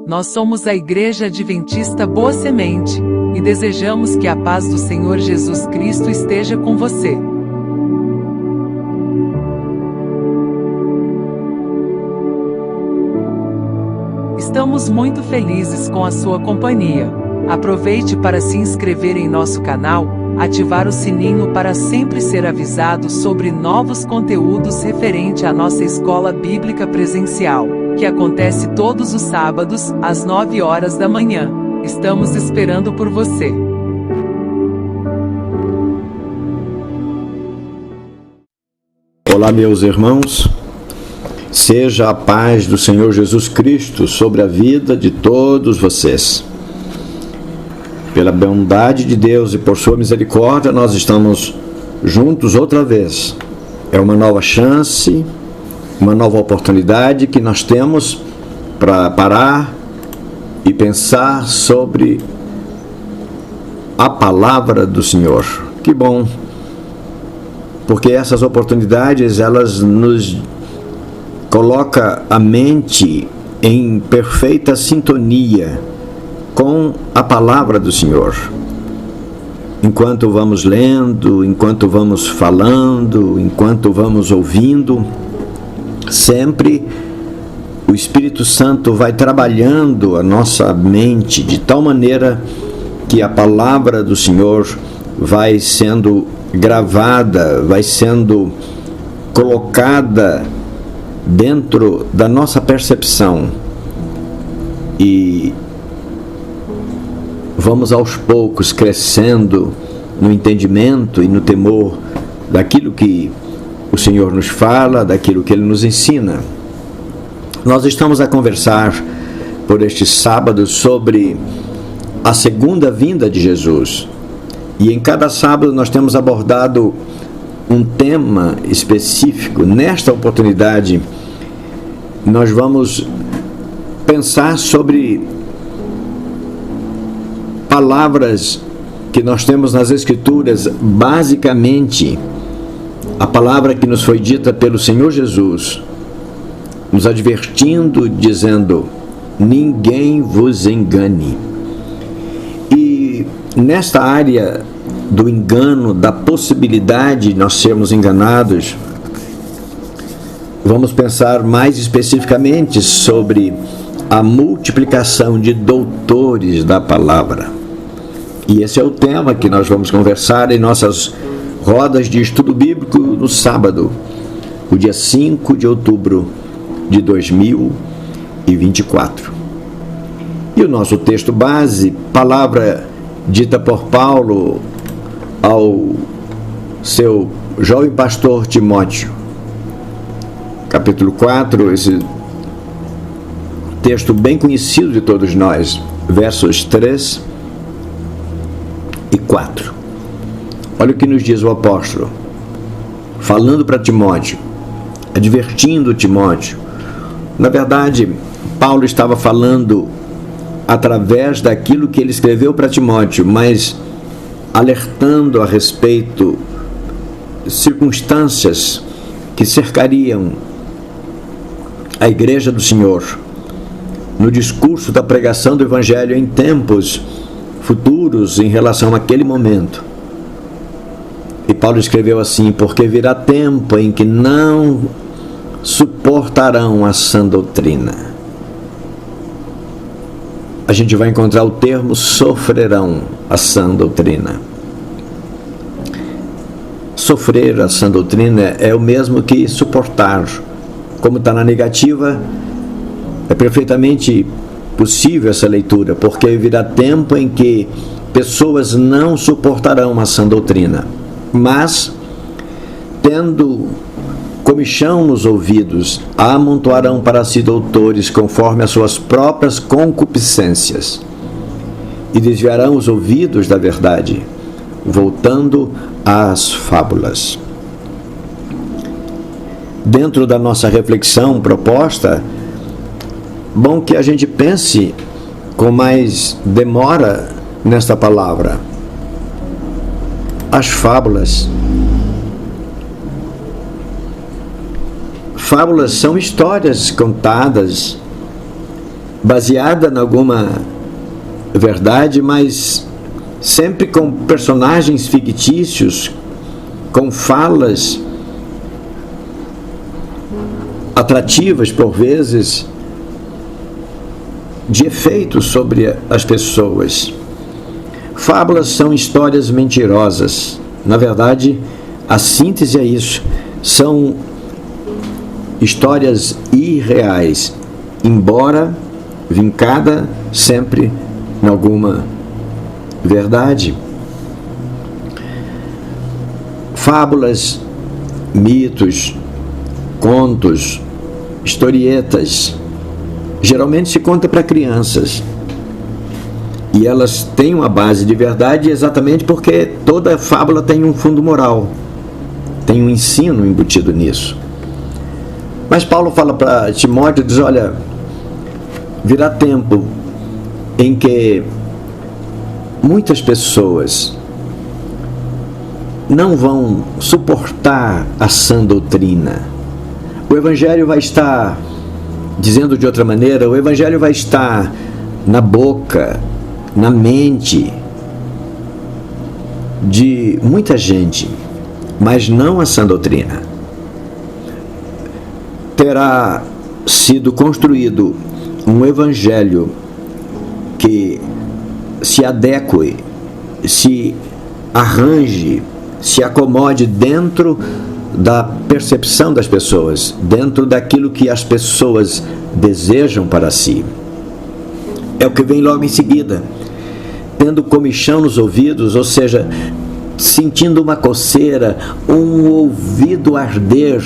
Nós somos a Igreja Adventista Boa Semente, e desejamos que a paz do Senhor Jesus Cristo esteja com você. Estamos muito felizes com a sua companhia. Aproveite para se inscrever em nosso canal, ativar o sininho para sempre ser avisado sobre novos conteúdos referente à nossa escola bíblica presencial, que acontece todos os sábados, às 9 horas da manhã. Estamos esperando por você. Olá, meus irmãos. Seja a paz do Senhor Jesus Cristo sobre a vida de todos vocês. Pela bondade de Deus e por sua misericórdia, nós estamos juntos outra vez. É uma nova chance, uma nova oportunidade que nós temos para parar e pensar sobre a palavra do Senhor. Que bom, porque essas oportunidades, elas nos colocam a mente em perfeita sintonia com a palavra do Senhor. Enquanto vamos lendo, enquanto vamos falando, enquanto vamos ouvindo, sempre o Espírito Santo vai trabalhando a nossa mente de tal maneira que a palavra do Senhor vai sendo gravada, vai sendo colocada dentro da nossa percepção, e vamos aos poucos crescendo no entendimento e no temor daquilo que o Senhor nos fala, daquilo que Ele nos ensina. Nós estamos a conversar por este sábado sobre a segunda vinda de Jesus, e em cada sábado nós temos abordado um tema específico. Nesta oportunidade, nós vamos pensar sobre palavras que nós temos nas Escrituras, basicamente a palavra que nos foi dita pelo Senhor Jesus, nos advertindo, dizendo: ninguém vos engane. E nesta área do engano, da possibilidade de nós sermos enganados, vamos pensar mais especificamente sobre a multiplicação de doutores da palavra. E esse é o tema que nós vamos conversar em nossas rodas de estudo bíblico no sábado, o dia 5 de outubro de 2024. E o nosso texto base, palavra dita por Paulo ao seu jovem pastor Timóteo, capítulo 4, esse texto bem conhecido de todos nós, versos 3 e 4. Olha o que nos diz o apóstolo, falando para Timóteo, advertindo Timóteo. Na verdade, Paulo estava falando através daquilo que ele escreveu para Timóteo, mas alertando a respeito de circunstâncias que cercariam a igreja do Senhor no discurso da pregação do Evangelho em tempos futuros em relação àquele momento. E Paulo escreveu assim: porque virá tempo em que não suportarão a sã doutrina. A gente vai encontrar o termo sofrerão a sã doutrina. Sofrer a sã doutrina é o mesmo que suportar. Como está na negativa, é perfeitamente possível essa leitura, porque virá tempo em que pessoas não suportarão a sã doutrina, mas, tendo comichão nos ouvidos, amontoarão para si doutores conforme as suas próprias concupiscências, e desviarão os ouvidos da verdade, voltando às fábulas. Dentro da nossa reflexão proposta, bom que a gente pense com mais demora nesta palavra. As fábulas. Fábulas são histórias contadas baseada em alguma verdade, mas sempre com personagens fictícios, com falas atrativas por vezes, de efeito sobre as pessoas. Fábulas são histórias mentirosas. Na verdade, a síntese é isso. São histórias irreais, embora vincada sempre em alguma verdade. Fábulas, mitos, contos, historietas, geralmente se conta para crianças. E elas têm uma base de verdade exatamente porque toda fábula tem um fundo moral, tem um ensino embutido nisso. Mas Paulo fala para Timóteo, diz, olha, virá tempo em que muitas pessoas não vão suportar a sã doutrina. O Evangelho vai estar, dizendo de outra maneira, o Evangelho vai estar na boca, na mente de muita gente, mas não a sã doutrina. Terá sido construído um Evangelho que se adeque, se arranje, se acomode dentro da percepção das pessoas, dentro daquilo que as pessoas desejam para si. É o que vem logo em seguida. Tendo comichão nos ouvidos, ou seja, sentindo uma coceira, um ouvido arder,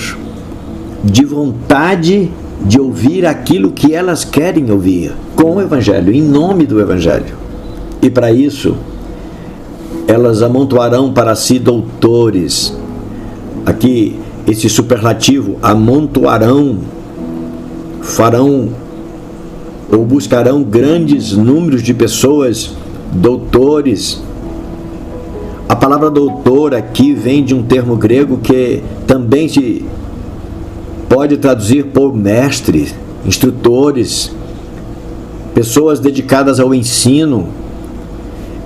de vontade de ouvir aquilo que elas querem ouvir, com o Evangelho, em nome do Evangelho. E para isso, elas amontoarão para si doutores. Aqui, esse superlativo, amontoarão, farão ou buscarão grandes números de pessoas, doutores. A palavra doutor aqui vem de um termo grego que também se pode traduzir por mestre, instrutores, pessoas dedicadas ao ensino.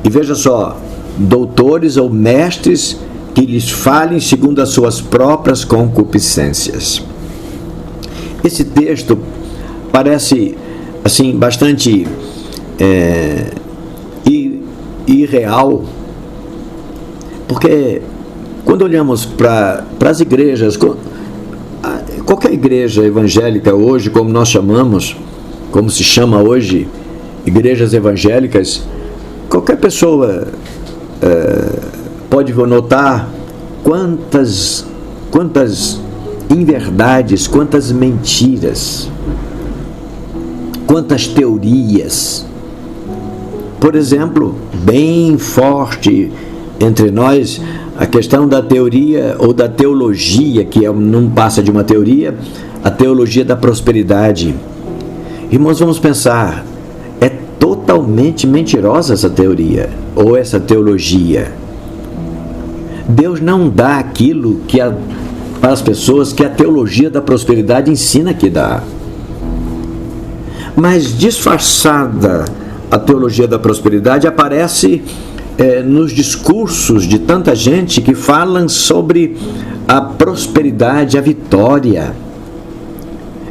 E veja só, doutores ou mestres que lhes falem segundo as suas próprias concupiscências. Esse texto parece assim bastante irreal, porque quando olhamos para as igrejas, qualquer igreja evangélica hoje, como nós chamamos, como se chama hoje, igrejas evangélicas, qualquer pessoa pode notar quantas inverdades, quantas mentiras, quantas teorias. Por exemplo, bem forte entre nós a questão da teoria ou da teologia, que não passa de uma teoria, a teologia da prosperidade. Irmãos, vamos pensar, é totalmente mentirosa essa teoria ou essa teologia. Deus não dá aquilo para as pessoas que a teologia da prosperidade ensina que dá. Mas disfarçada a teologia da prosperidade aparece nos discursos de tanta gente que falam sobre a prosperidade, a vitória.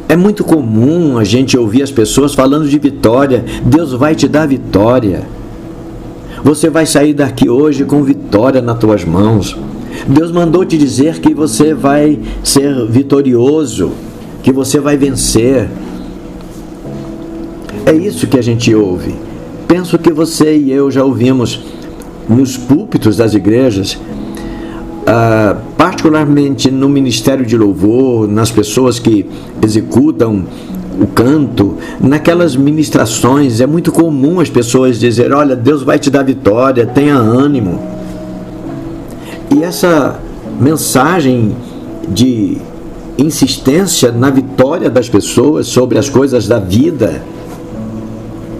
É muito comum a gente ouvir as pessoas falando de vitória. Deus vai te dar vitória. Você vai sair daqui hoje com vitória nas tuas mãos. Deus mandou te dizer que você vai ser vitorioso, que você vai vencer. É isso que a gente ouve. Penso que você e eu já ouvimos nos púlpitos das igrejas, particularmente no ministério de louvor, nas pessoas que executam o canto, naquelas ministrações, é muito comum as pessoas dizerem, olha, Deus vai te dar vitória, tenha ânimo. E essa mensagem de insistência na vitória das pessoas sobre as coisas da vida,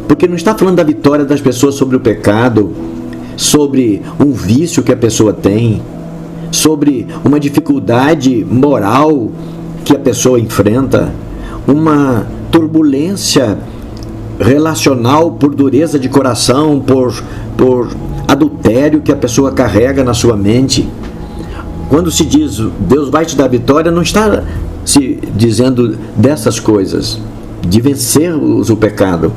porque não está falando da vitória das pessoas sobre o pecado, sobre um vício que a pessoa tem, sobre uma dificuldade moral que a pessoa enfrenta, uma turbulência relacional, por dureza de coração, por adultério que a pessoa carrega na sua mente. Quando se diz Deus vai te dar vitória, não está se dizendo dessas coisas, de vencer o pecado,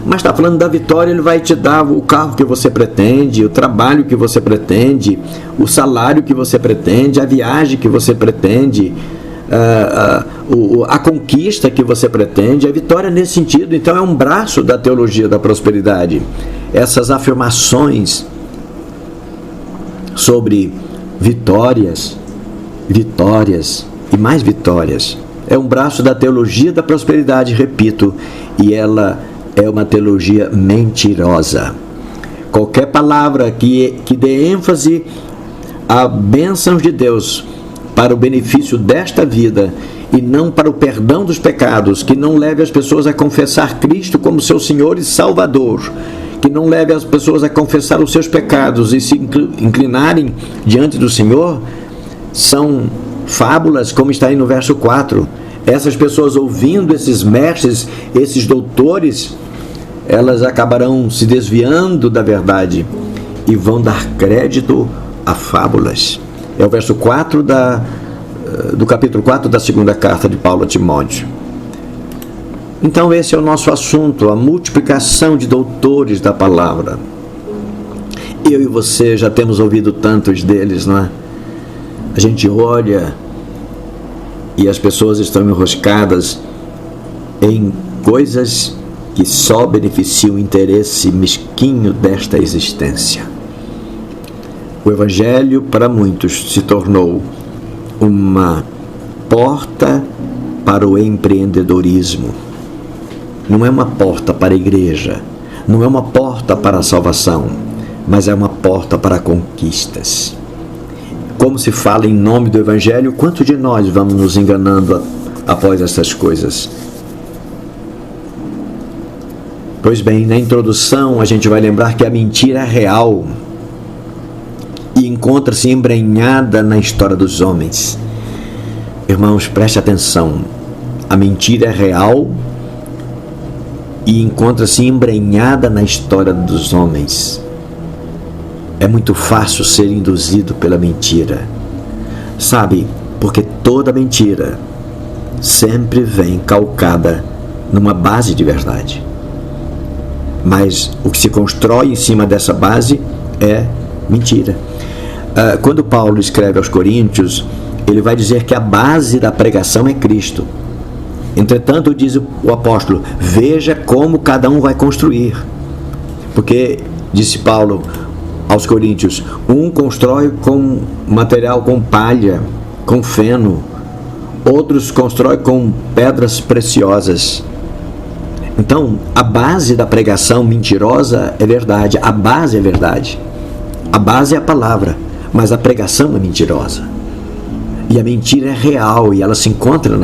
mas está falando da vitória. Ele vai te dar o carro que você pretende, o trabalho que você pretende, o salário que você pretende, a viagem que você pretende, a conquista que você pretende, a vitória nesse sentido. Então é um braço da teologia da prosperidade, essas afirmações sobre vitórias e mais vitórias. É um braço da teologia da prosperidade, repito, e ela é uma teologia mentirosa. Qualquer palavra que dê ênfase a bênçãos de Deus para o benefício desta vida e não para o perdão dos pecados, que não leve as pessoas a confessar Cristo como seu Senhor e Salvador, que não leve as pessoas a confessar os seus pecados e se inclinarem diante do Senhor, são fábulas, como está aí no verso 4. Essas pessoas, ouvindo esses mestres, esses doutores, elas acabarão se desviando da verdade e vão dar crédito a fábulas. É o verso 4 do capítulo 4 da segunda carta de Paulo a Timóteo. Então esse é o nosso assunto, a multiplicação de doutores da palavra. Eu e você já temos ouvido tantos deles, não é? A gente olha e as pessoas estão enroscadas em coisas que só beneficiam o interesse mesquinho desta existência. O Evangelho, para muitos, se tornou uma porta para o empreendedorismo. Não é uma porta para a igreja, não é uma porta para a salvação, mas é uma porta para conquistas. Como se fala em nome do Evangelho, quanto de nós vamos nos enganando após essas coisas? Pois bem, na introdução a gente vai lembrar que a mentira é real e encontra-se embrenhada na história dos homens. Irmãos, preste atenção. A mentira é real e encontra-se embrenhada na história dos homens. É muito fácil ser induzido pela mentira. Sabe, porque toda mentira sempre vem calcada numa base de verdade. Mas o que se constrói em cima dessa base é mentira. Quando Paulo escreve aos Coríntios, ele vai dizer que a base da pregação é Cristo. Entretanto, diz o apóstolo, veja como cada um vai construir. Porque, disse Paulo aos Coríntios, um constrói com material, com palha, com feno, outros constroem com pedras preciosas. Então, a base da pregação mentirosa é verdade, a base é verdade, a base é a palavra, mas a pregação é mentirosa. E a mentira é real e ela se encontra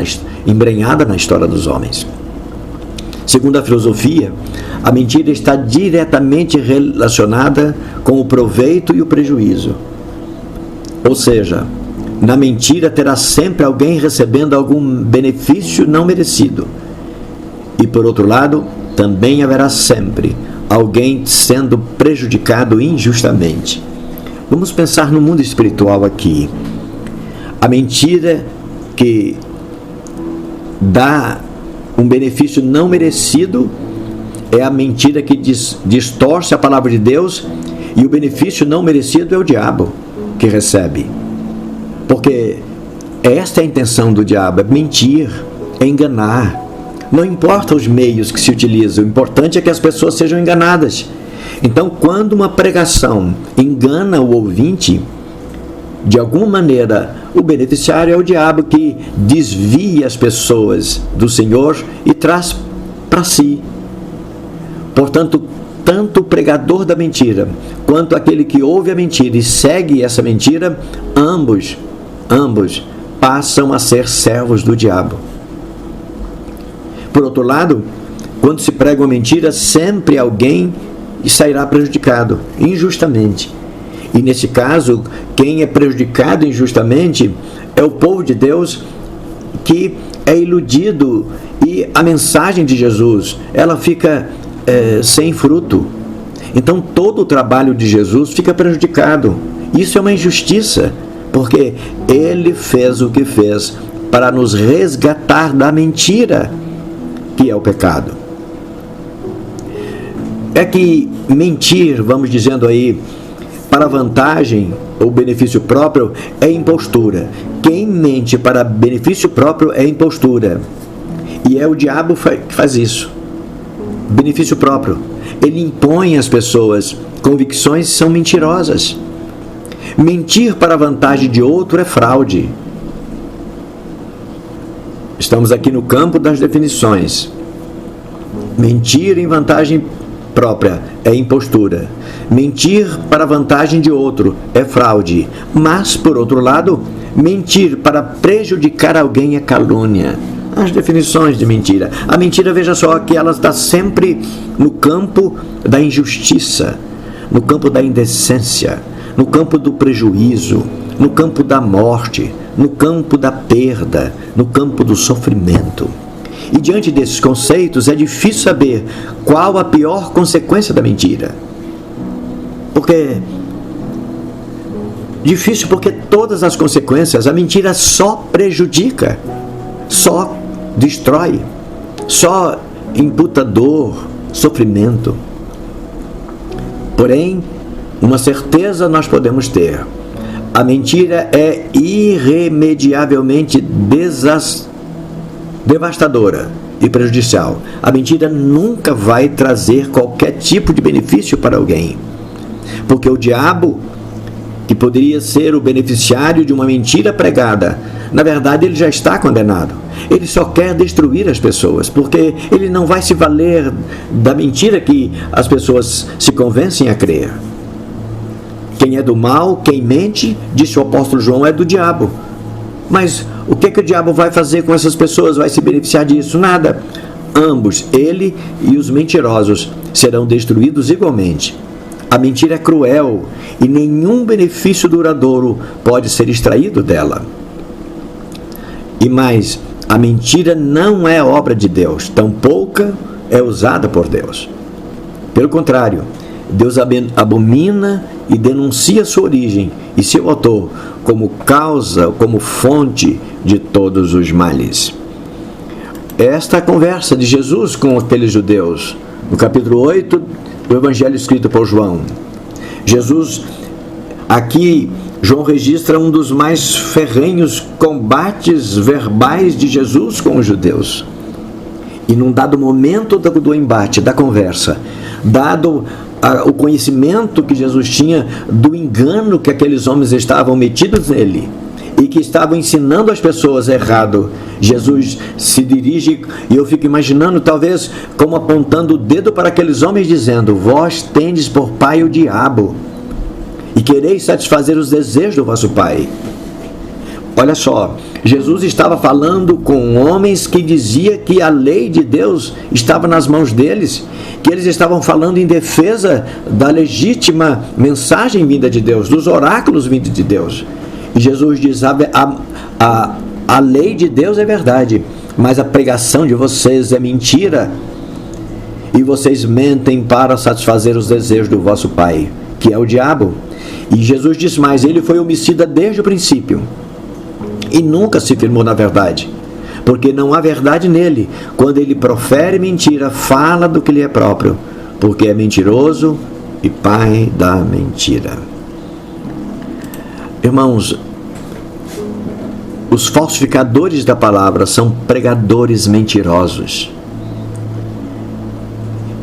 embrenhada na história dos homens. Segundo a filosofia, a mentira está diretamente relacionada com o proveito e o prejuízo. Ou seja, na mentira terá sempre alguém recebendo algum benefício não merecido. E por outro lado, também haverá sempre alguém sendo prejudicado injustamente. Vamos pensar no mundo espiritual aqui. A mentira que dá um benefício não merecido é a mentira que distorce a palavra de Deus, e o benefício não merecido é o diabo que recebe. Porque esta é a intenção do diabo, é mentir, é enganar. Não importa os meios que se utilizam, o importante é que as pessoas sejam enganadas. Então, quando uma pregação engana o ouvinte, de alguma maneira, o beneficiário é o diabo, que desvia as pessoas do Senhor e traz para si. Portanto, tanto o pregador da mentira, quanto aquele que ouve a mentira e segue essa mentira, ambos passam a ser servos do diabo. Por outro lado, quando se prega uma mentira, sempre alguém sairá prejudicado, injustamente. E nesse caso, quem é prejudicado injustamente é o povo de Deus que é iludido e a mensagem de Jesus, ela fica sem fruto. Então todo o trabalho de Jesus fica prejudicado. Isso é uma injustiça, porque ele fez o que fez para nos resgatar da mentira, que é o pecado. É que mentir, vamos dizendo aí, para vantagem ou benefício próprio é impostura. Quem mente para benefício próprio é impostura. E é o diabo que faz isso. Benefício próprio. Ele impõe às pessoas convicções que são mentirosas. Mentir para a vantagem de outro é fraude. Estamos aqui no campo das definições. Mentir em vantagem própria é impostura. Mentir para a vantagem de outro é fraude. Mas, por outro lado, mentir para prejudicar alguém é calúnia. As definições de mentira. A mentira, veja só, que ela está sempre no campo da injustiça, no campo da indecência, no campo do prejuízo, no campo da morte, no campo da perda, no campo do sofrimento. E diante desses conceitos é difícil saber qual a pior consequência da mentira. Difícil porque todas as consequências, a mentira só prejudica, só destrói, só imputa dor, sofrimento. Porém, uma certeza nós podemos ter: a mentira é irremediavelmente devastadora e prejudicial. A mentira nunca vai trazer qualquer tipo de benefício para alguém, porque o diabo, que poderia ser o beneficiário de uma mentira pregada, na verdade ele já está condenado. Ele só quer destruir as pessoas, porque ele não vai se valer da mentira que as pessoas se convencem a crer. Quem é do mal, quem mente, disse o apóstolo João, é do diabo. Mas o que o diabo vai fazer com essas pessoas? Vai se beneficiar disso? Nada. Ambos, ele e os mentirosos, serão destruídos igualmente. A mentira é cruel e nenhum benefício duradouro pode ser extraído dela. E mais, a mentira não é obra de Deus, tampouco é usada por Deus. Pelo contrário, Deus abomina e denuncia sua origem e seu autor como causa, como fonte de todos os males. Esta é a conversa de Jesus com aqueles judeus, no capítulo 8 do Evangelho escrito por João. Jesus, aqui, João registra um dos mais ferrenhos combates verbais de Jesus com os judeus. E num dado momento do embate, da conversa, dado o conhecimento que Jesus tinha do engano que aqueles homens estavam metidos nele e que estavam ensinando as pessoas errado, Jesus se dirige, e eu fico imaginando, talvez, como apontando o dedo para aqueles homens, dizendo: vós tendes por pai o diabo, e quereis satisfazer os desejos do vosso pai. Olha só, Jesus estava falando com homens que diziam que a lei de Deus estava nas mãos deles, que eles estavam falando em defesa da legítima mensagem vinda de Deus, dos oráculos vindos de Deus. E Jesus diz: a lei de Deus é verdade, mas a pregação de vocês é mentira, e vocês mentem para satisfazer os desejos do vosso pai, que é o diabo. E Jesus diz mais: ele foi homicida desde o princípio e nunca se firmou na verdade, porque não há verdade nele. Quando ele profere mentira, fala do que lhe é próprio, porque é mentiroso e pai da mentira. Irmãos, os falsificadores da palavra são pregadores mentirosos.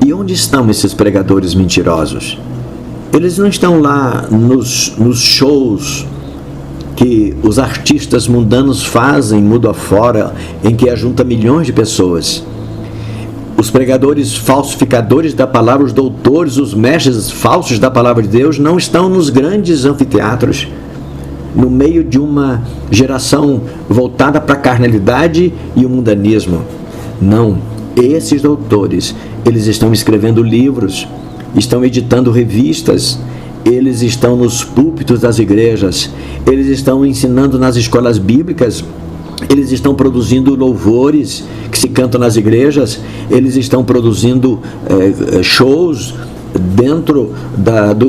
E onde estão esses pregadores mentirosos? Eles não estão lá nos shows que os artistas mundanos fazem mundo afora, em que ajunta milhões de pessoas. Os pregadores falsificadores da palavra, os doutores, os mestres falsos da palavra de Deus, não estão nos grandes anfiteatros, no meio de uma geração voltada para a carnalidade e o mundanismo. Não, esses doutores, eles estão escrevendo livros, estão editando revistas, eles estão nos púlpitos das igrejas, eles estão ensinando nas escolas bíblicas, eles estão produzindo louvores que se cantam nas igrejas, eles estão produzindo shows dentro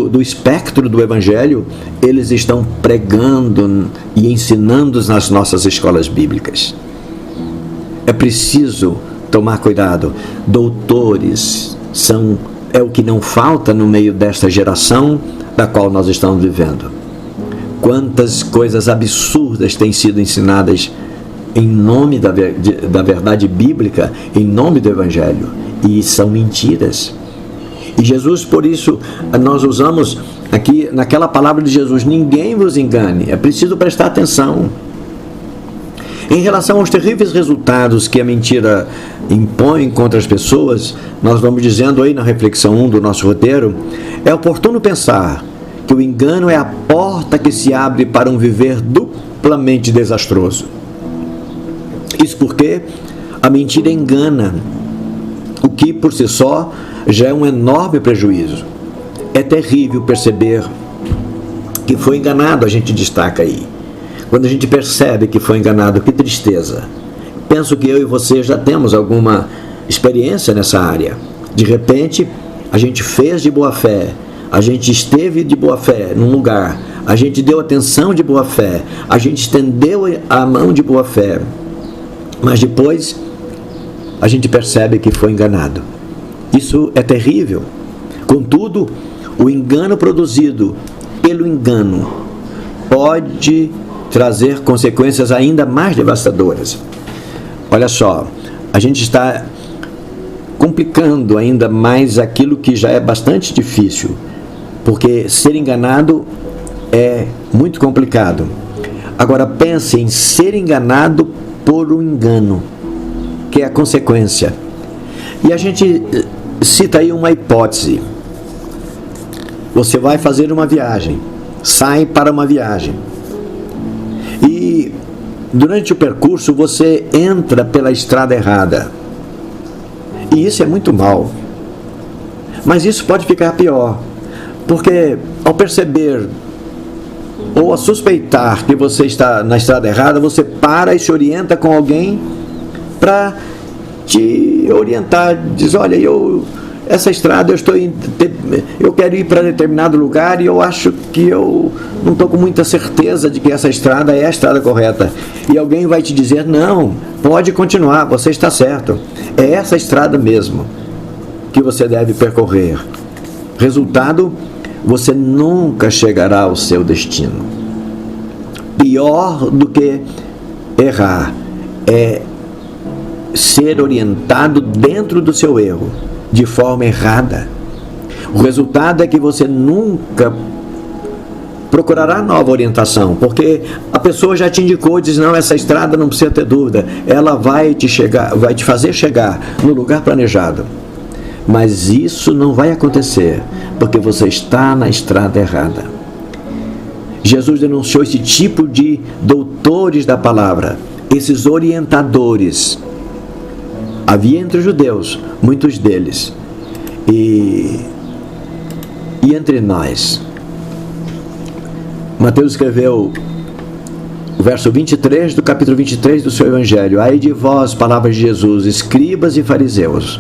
do espectro do Evangelho, eles estão pregando e ensinando nas nossas escolas bíblicas. É preciso tomar cuidado. Doutores é o que não falta no meio desta geração da qual nós estamos vivendo. Quantas coisas absurdas têm sido ensinadas em nome da verdade bíblica, em nome do Evangelho, e são mentiras. E Jesus, por isso, nós usamos aqui naquela palavra de Jesus: ninguém vos engane. É preciso prestar atenção. Em relação aos terríveis resultados que a mentira impõe contra as pessoas, nós vamos dizendo aí na reflexão 1 do nosso roteiro: é oportuno pensar que o engano é a porta que se abre para um viver duplamente desastroso. Isso porque a mentira engana, o que por si só já é um enorme prejuízo. É terrível perceber que foi enganado, a gente destaca aí. Quando a gente percebe que foi enganado, que tristeza. Penso que eu e você já temos alguma experiência nessa área. De repente, a gente fez de boa fé, a gente esteve de boa fé num lugar, a gente deu atenção de boa fé, a gente estendeu a mão de boa fé, mas depois a gente percebe que foi enganado. Isso é terrível. Contudo, o engano produzido pelo engano pode trazer consequências ainda mais devastadoras. Olha só, a gente está complicando ainda mais aquilo que já é bastante difícil, porque ser enganado é muito complicado. Agora pense em ser enganado por um engano, que é a consequência. E a gente cita aí uma hipótese. Você vai fazer uma viagem, sai para uma viagem, e durante o percurso você entra pela estrada errada. E isso é muito mal. Mas isso pode ficar pior, porque ao perceber ou a suspeitar que você está na estrada errada, você para e se orienta com alguém para te orientar. Diz: olha, essa estrada eu quero ir para determinado lugar e eu acho que eu não estou com muita certeza de que essa estrada é a estrada correta. E alguém vai te dizer: não, pode continuar, você está certo, é essa estrada mesmo que você deve percorrer. Resultado: você nunca chegará ao seu destino. Pior do que errar é ser orientado dentro do seu erro, de forma errada. O resultado é que você nunca procurará nova orientação, porque a pessoa já te indicou, diz: não, essa estrada não precisa ter dúvida, ela vai te fazer chegar no lugar planejado. Mas isso não vai acontecer, porque você está na estrada errada. Jesus denunciou esse tipo de doutores da palavra, esses orientadores. Havia entre os judeus muitos deles, e entre nós. Mateus escreveu o verso 23 do capítulo 23 do seu Evangelho: ai de vós, palavras de Jesus, escribas e fariseus,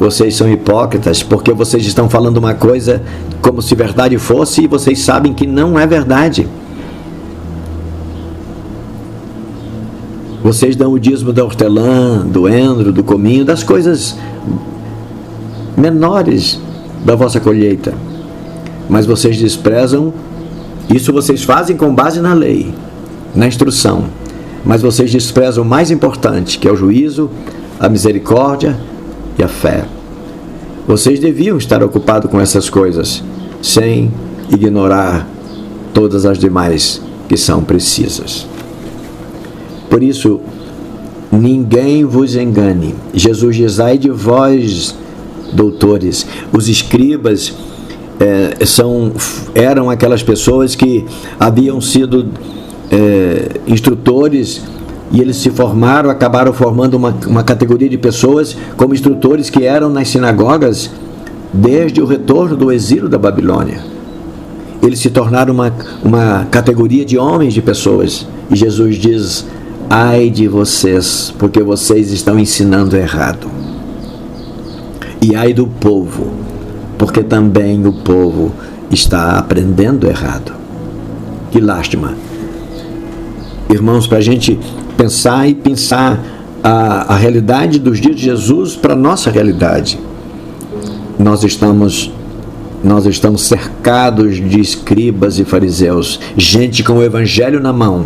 vocês são hipócritas, porque vocês estão falando uma coisa como se verdade fosse, e vocês sabem que não é verdade. Vocês dão o dízimo da hortelã, do endro, do cominho, das coisas menores da vossa colheita, mas vocês desprezam. Isso vocês fazem com base na lei, na instrução, mas vocês desprezam o mais importante, que é o juízo, a misericórdia e a fé. Vocês deviam estar ocupados com essas coisas, sem ignorar todas as demais que são precisas. Por isso, ninguém vos engane. Jesus diz: ai de vós, doutores. Os escribas eram aquelas pessoas que haviam sido instrutores, e eles se formaram, acabaram formando uma categoria de pessoas como instrutores que eram nas sinagogas desde o retorno do exílio da Babilônia. Eles se tornaram uma categoria de homens, de pessoas. E Jesus diz ai de vocês, porque vocês estão ensinando errado. E ai do povo, porque também o povo está aprendendo errado. Que lástima. Irmãos, para a gente pensar a realidade dos dias de Jesus para a nossa realidade. Nós estamos cercados de escribas e fariseus, gente com o evangelho na mão,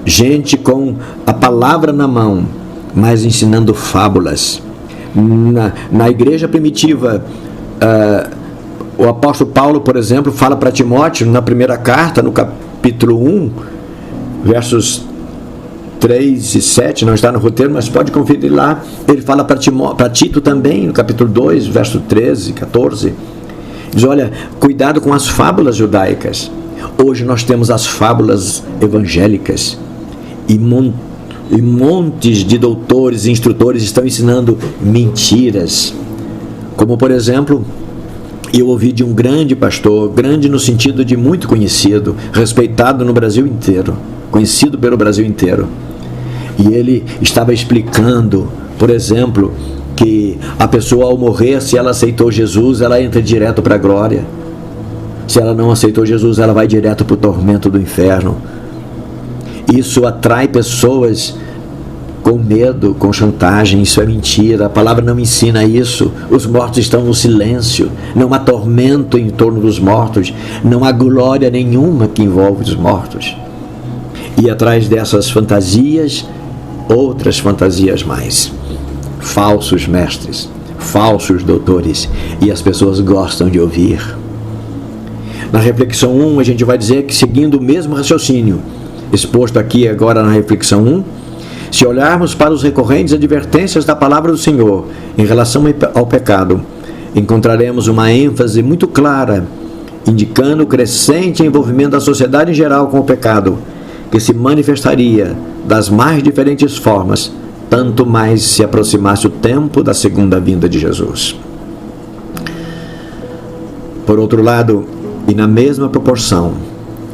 gente com a palavra na mão, mas ensinando fábulas. Na igreja primitiva, o apóstolo Paulo, por exemplo, fala para Timóteo, na primeira carta, no capítulo 1, versos 3 e 7, não está no roteiro, mas pode conferir lá. Ele fala para Tito também, no capítulo 2, verso 13 e 14. Diz, olha, cuidado com as fábulas judaicas. Hoje nós temos as fábulas evangélicas. E montes de doutores e instrutores estão ensinando mentiras. Como, por exemplo, eu ouvi de um grande pastor, grande no sentido de muito conhecido, respeitado no Brasil inteiro, conhecido pelo Brasil inteiro. E ele estava explicando, por exemplo, que a pessoa ao morrer, se ela aceitou Jesus, ela entra direto para a glória. Se ela não aceitou Jesus, ela vai direto para o tormento do inferno. Isso atrai pessoas com medo, com chantagem. Isso é mentira, a palavra não ensina isso. Os mortos estão no silêncio, não há tormento em torno dos mortos, não há glória nenhuma que envolve os mortos. E atrás dessas fantasias, outras fantasias mais. Falsos mestres, falsos doutores, e as pessoas gostam de ouvir. Na reflexão 1, a gente vai dizer que, seguindo o mesmo raciocínio exposto aqui agora na reflexão 1, se olharmos para os recorrentes advertências da palavra do Senhor em relação ao pecado, encontraremos uma ênfase muito clara, indicando o crescente envolvimento da sociedade em geral com o pecado, que se manifestaria das mais diferentes formas, tanto mais se aproximasse o tempo da segunda vinda de Jesus. Por outro lado, e na mesma proporção,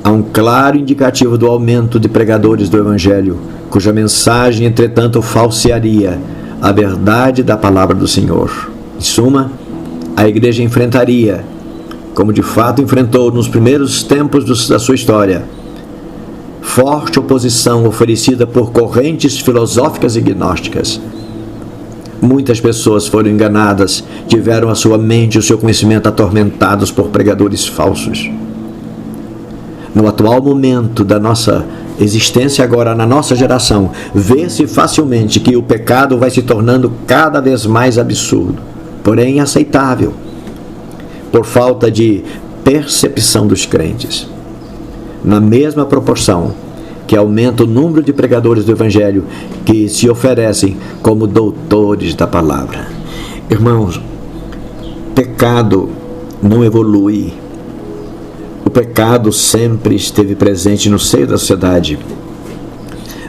há um claro indicativo do aumento de pregadores do Evangelho, cuja mensagem, entretanto, falsearia a verdade da palavra do Senhor. Em suma, a igreja enfrentaria, como de fato enfrentou nos primeiros tempos da sua história, forte oposição oferecida por correntes filosóficas e gnósticas. Muitas pessoas foram enganadas, tiveram a sua mente e o seu conhecimento atormentados por pregadores falsos. No atual momento da nossa existência agora, na nossa geração, vê-se facilmente que o pecado vai se tornando cada vez mais absurdo, porém aceitável, por falta de percepção dos crentes. Na mesma proporção que aumenta o número de pregadores do Evangelho que se oferecem como doutores da palavra. Irmãos, pecado não evolui. O pecado sempre esteve presente no seio da sociedade,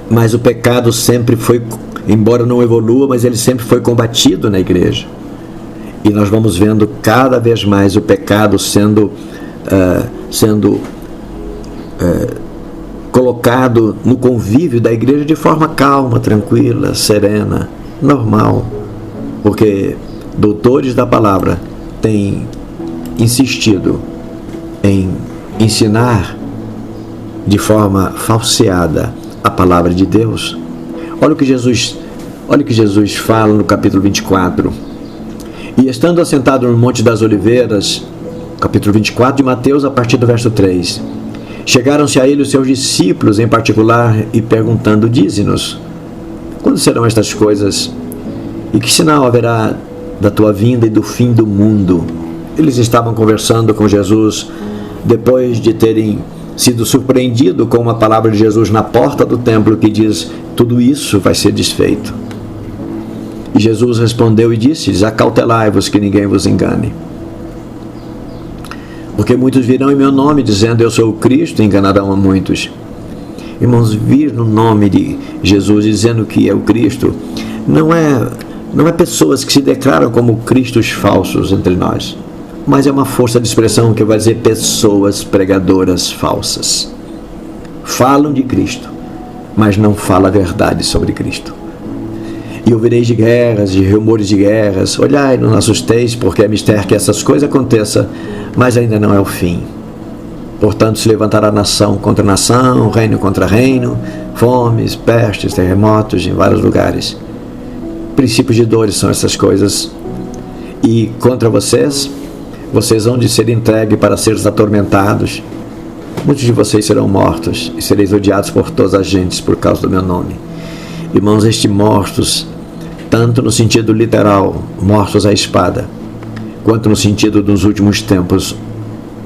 mas o pecado sempre foi, embora não evolua, mas ele sempre foi combatido na igreja. E nós vamos vendo cada vez mais o pecado sendo colocado no convívio da igreja de forma calma, tranquila, serena, normal, porque doutores da palavra têm insistido em ensinar de forma falseada a palavra de Deus. Olha o que Jesus fala no capítulo 24. E estando assentado no Monte das Oliveiras, capítulo 24 de Mateus, a partir do verso 3, chegaram-se a ele os seus discípulos em particular e perguntando: dize-nos, quando serão estas coisas? E que sinal haverá da tua vinda e do fim do mundo? Eles estavam conversando com Jesus depois de terem sido surpreendidos com uma palavra de Jesus na porta do templo que diz: tudo isso vai ser desfeito. E Jesus respondeu e disse-lhes: acautelai-vos que ninguém vos engane. Porque muitos virão em meu nome dizendo: eu sou o Cristo, e enganarão a muitos. Irmãos, vir no nome de Jesus dizendo que é o Cristo não é pessoas que se declaram como cristos falsos entre nós, mas é uma força de expressão que vai dizer pessoas pregadoras falsas. Falam de Cristo, mas não fala a verdade sobre Cristo. E ouvireis de guerras, de rumores de guerras. Olhai, não assusteis, porque é mistério que essas coisas aconteçam, mas ainda não é o fim. Portanto, se levantará nação contra nação, reino contra reino, fomes, pestes, terremotos em vários lugares. Princípios de dores são essas coisas. E contra vocês hão de ser entregues para seres atormentados. Muitos de vocês serão mortos e sereis odiados por todas as gentes por causa do meu nome. Irmãos, estes mortos, tanto no sentido literal, mortos à espada, quanto no sentido dos últimos tempos,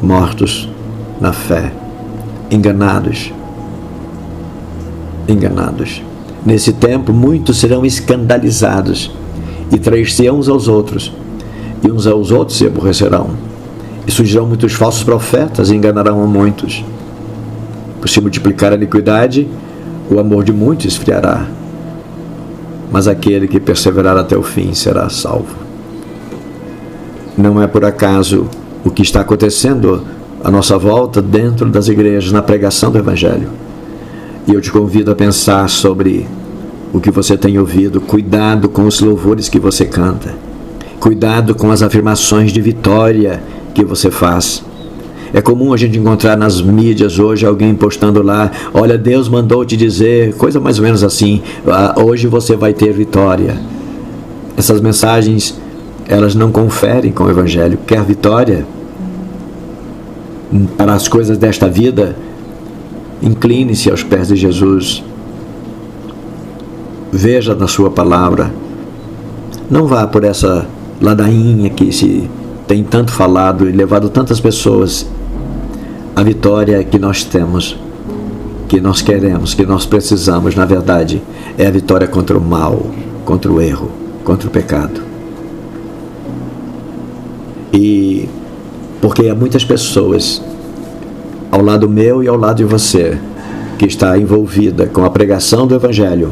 mortos na fé, enganados. Nesse tempo, muitos serão escandalizados e trair-se-ão uns aos outros, e uns aos outros se aborrecerão. E surgirão muitos falsos profetas e enganarão a muitos. Por se multiplicar a iniquidade, o amor de muitos esfriará. Mas aquele que perseverar até o fim será salvo. Não é por acaso o que está acontecendo à nossa volta dentro das igrejas, na pregação do Evangelho. E eu te convido a pensar sobre o que você tem ouvido. Cuidado com os louvores que você canta. Cuidado com as afirmações de vitória que você faz. É comum a gente encontrar nas mídias hoje alguém postando lá: olha, Deus mandou te dizer, coisa mais ou menos assim, hoje você vai ter vitória. Essas mensagens, elas não conferem com o Evangelho. Quer vitória para as coisas desta vida? Incline-se aos pés de Jesus. Veja na sua palavra. Não vá por essa ladainha que se tem tanto falado e levado tantas pessoas. A vitória que nós temos, que nós queremos, que nós precisamos, na verdade, é a vitória contra o mal, contra o erro, contra o pecado. E porque há muitas pessoas, ao lado meu e ao lado de você, que está envolvida com a pregação do Evangelho,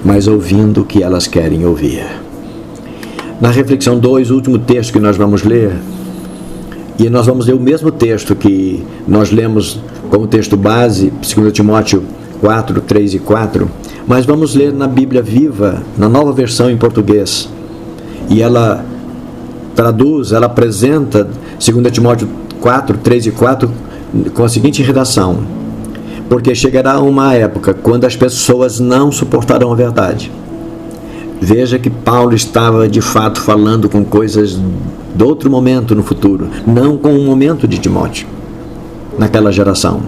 mas ouvindo o que elas querem ouvir. Na reflexão 2, o último texto que nós vamos ler, e nós vamos ler o mesmo texto que nós lemos como texto base, 2 Timóteo 4, 3 e 4, mas vamos ler na Bíblia Viva, na nova versão em português. E ela traduz, ela apresenta 2 Timóteo 4, 3 e 4 com a seguinte redação: porque chegará uma época quando as pessoas não suportarão a verdade. Veja que Paulo estava de fato falando com coisas de outro momento no futuro, não com o momento de Timóteo, naquela geração.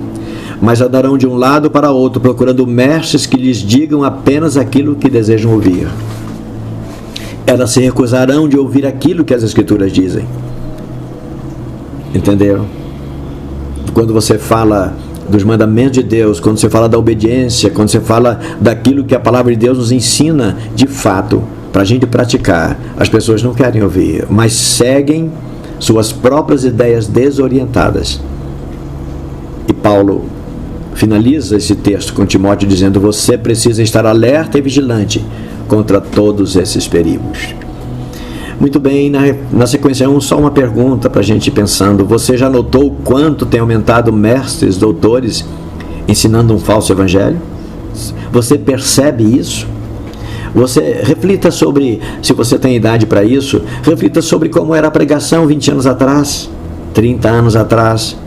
Mas andarão de um lado para outro, procurando mestres que lhes digam apenas aquilo que desejam ouvir. Elas se recusarão de ouvir aquilo que as Escrituras dizem. Entenderam? Quando você fala dos mandamentos de Deus, quando você fala da obediência, quando você fala daquilo que a palavra de Deus nos ensina de fato, para a gente praticar, as pessoas não querem ouvir, mas seguem suas próprias ideias desorientadas. E Paulo finaliza esse texto com Timóteo dizendo: você precisa estar alerta e vigilante contra todos esses perigos. Muito bem, na sequência 1, só uma pergunta para a gente ir pensando. Você já notou quanto tem aumentado mestres, doutores, ensinando um falso evangelho? Você percebe isso? Você reflita sobre, se você tem idade para isso, reflita sobre como era a pregação 20 anos atrás, 30 anos atrás,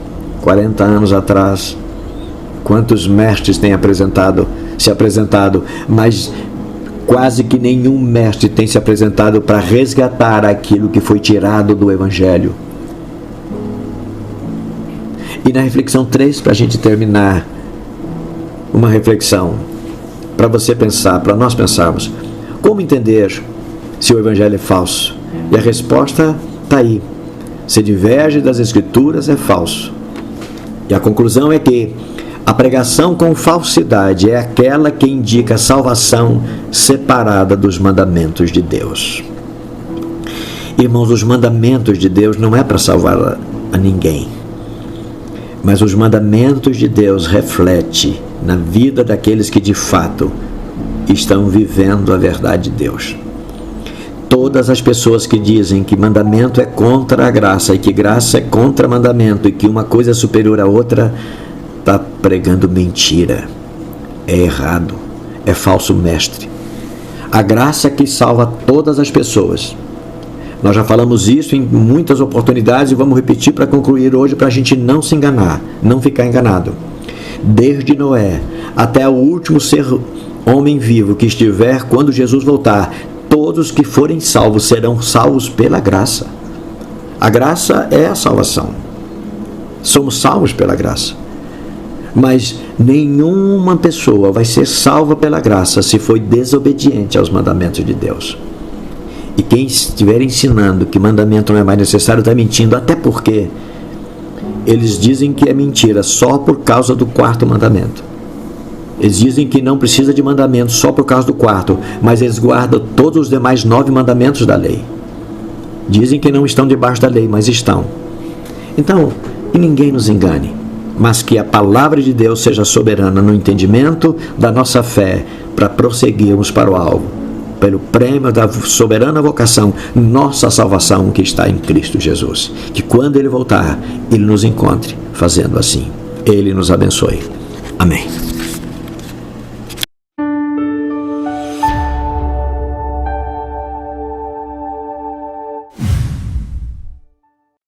40 anos atrás. Quantos mestres têm se apresentado, mas quase que nenhum mestre tem se apresentado para resgatar aquilo que foi tirado do Evangelho. E na reflexão 3, para a gente terminar, uma reflexão para você pensar, para nós pensarmos: como entender se o Evangelho é falso? E a resposta está aí: se diverge das Escrituras, é falso. E a conclusão é que a pregação com falsidade é aquela que indica a salvação separada dos mandamentos de Deus. Irmãos, os mandamentos de Deus não é para salvar a ninguém, mas os mandamentos de Deus refletem na vida daqueles que de fato estão vivendo a verdade de Deus. Todas as pessoas que dizem que mandamento é contra a graça e que graça é contra mandamento e que uma coisa é superior à outra, está pregando mentira. é errado, é falso mestre. A graça que salva todas as pessoas. Nós já falamos isso em muitas oportunidades e vamos repetir para concluir hoje, para a gente não se enganar, não ficar enganado. Desde Noé até o último ser homem vivo que estiver quando Jesus voltar, todos que forem salvos serão salvos pela graça. A graça é a salvação. Somos salvos pela graça. Mas nenhuma pessoa vai ser salva pela graça se foi desobediente aos mandamentos de Deus. E quem estiver ensinando que mandamento não é mais necessário está mentindo, até porque eles dizem que é mentira só por causa do 4º mandamento. Eles dizem que não precisa de mandamento só por causa do 4º, mas eles guardam todos os demais 9 mandamentos da lei. Dizem que não estão debaixo da lei, mas estão. Então, que ninguém nos engane, mas que a palavra de Deus seja soberana no entendimento da nossa fé para prosseguirmos para o alvo, pelo prêmio da soberana vocação, nossa salvação que está em Cristo Jesus. Que quando Ele voltar, Ele nos encontre fazendo assim. Ele nos abençoe. Amém.